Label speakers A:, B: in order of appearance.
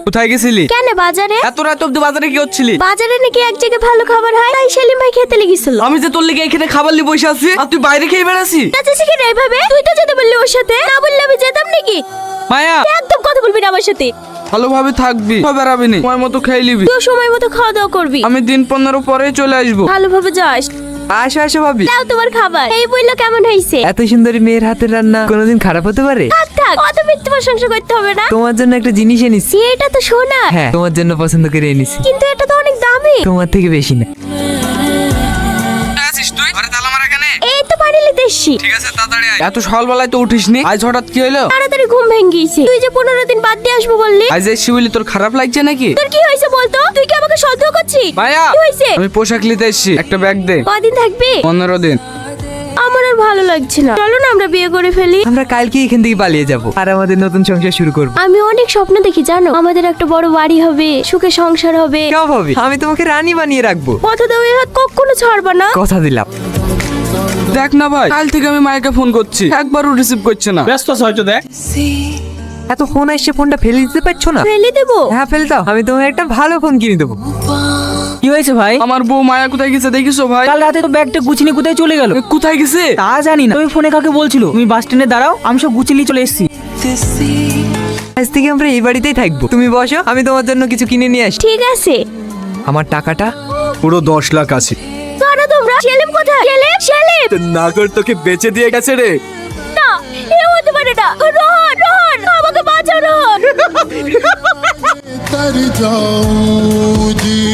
A: কোথায় গেছিলি?
B: কেন বাজারে?
A: এত রাত অব্দি বাজারে কি হচ্ছিলি?
B: বাজারে নাকি এক জায়গায় ভালো খাবার হয়, তাই সেলিম ভাই খেতে লেগেছিল।
A: আমি যে তোর লেগে এখানে খাবার নিয়ে বসে আছি আর তুই বাইরে খেয়ে বেড়াসি।
B: চাচা কি রে ভাবে? তুই তো যেতে বললি ওর সাথে, না বললে আমি যেতাম নাকি?
A: মায়া
B: একদম কথা বলবি না আমার সাথে।
A: ভালোভাবে থাকবি, বেড়াবি না, সময় মতো খেয়ে নিবি।
B: তুই সময় মতো খাওয়া দাওয়া করবি।
A: আমি দিন 15 পরে চলে আসবো।
B: ভালোভাবে যাস।
C: আসো আসো ভাবি।
B: দাও তোমার খাবার। এই বললো কেমন হয়েছে?
C: এত সুন্দরী মেয়ের হাতের রান্না কোনোদিন খারাপ হতে পারে?
B: থাক থাক, অত মিথ্যে প্রশংসা করতে হবে না।
C: তোমার জন্য একটা জিনিস এনেছি।
B: এটা তো সোনা।
C: হ্যাঁ, তোমার জন্য পছন্দ করে এনেছি।
B: কিন্তু এটা তো অনেক দামি।
C: তোমার থেকে বেশি না।
A: আছিস তুই? ঘরে তালা মারা কেন?
B: এই তো বাড়ি লিতে এসছি।
A: ঠিক আছে তাড়াতাড়ি আয়। এত সকালবেলায় তো উঠিসনি, আজ হঠাৎ কি হলো?
B: তাড়াতাড়ি ঘুম ভেঙে গিয়েছে। তুই যে 15 দিন বাদ দিয়ে আসবো বললি।
A: আজ এসছি বলি তোর খারাপ লাগছে নাকি?
B: তোর কি হয়েছে বলতো? তুই কি আমাকে সন্দেহ করছিস?
A: মায়া
B: কি হয়েছে?
A: আমি পোশাক নিতে এসছি, একটা ব্যাগ দে।
B: কদিন থাকবি?
A: 15 দিন।
B: আমার আর ভালো লাগছে না, চলো না আমরা বিয়ে করে ফেলি।
C: আমরা কালকে এখান থেকে পালিয়ে যাব আর আমাদের নতুন সংসার শুরু করব।
B: আমি অনেক স্বপ্ন দেখি জানো, আমাদের একটা বড় বাড়ি হবে, সুখে সংসার হবে।
C: কেউ ভাবি আমি তোমাকে রানী বানিয়ে রাখবো।
B: কথা দাও এই হাত কখনো ছাড়বা না।
C: কথা দিলাম।
A: দেখ না ভাই, কাল থেকে আমি মায়াকে ফোন করছি, একবারও রিসিভ করছে না।
D: ব্যস্ত আছে হয়তো, দেখ।
C: এত ফোন আসছে, ফোনটা ফেলে দিতে পারছো না?
B: ফেলে দেবো?
C: হ্যাঁ ফেলে দাও, আমি তোমাকে একটা ভালো ফোন কিনে দেবো।
D: কি হয়েছে ভাই?
A: আমার বউ মায়া কোথায় গেছে দেখিছো ভাই?
D: কাল রাতে তো ব্যাগটা গুছিয়ে কোথায় চলে গেল?
A: কোথায় গেছে
D: তা জানি না। তুমি ফোনে কাকে বলছিল? তুমি বাস স্ট্যান্ডে দাঁড়াও, আমি সব গুছিয়ে নিয়ে চলে এসেছি।
C: আজ থেকে আমরা এই বাড়িতেই থাকবো। তুমি বসো, আমি তোমার জন্য কিছু কিনে নিয়ে আসি।
B: ঠিক আছে।
C: আমার টাকাটা?
E: পুরো 10 লাখ আছে।
B: কারা তোমরা? সেলিম কোথায়? সেলিম, সেলিম।
E: নাগর তোকে বেচে দিয়ে গেছে রে।
B: না, এ হতে পারে না। রোহন, রোহন, আমাকে বাঁচাও রোহন।
F: कर जाऊं जी।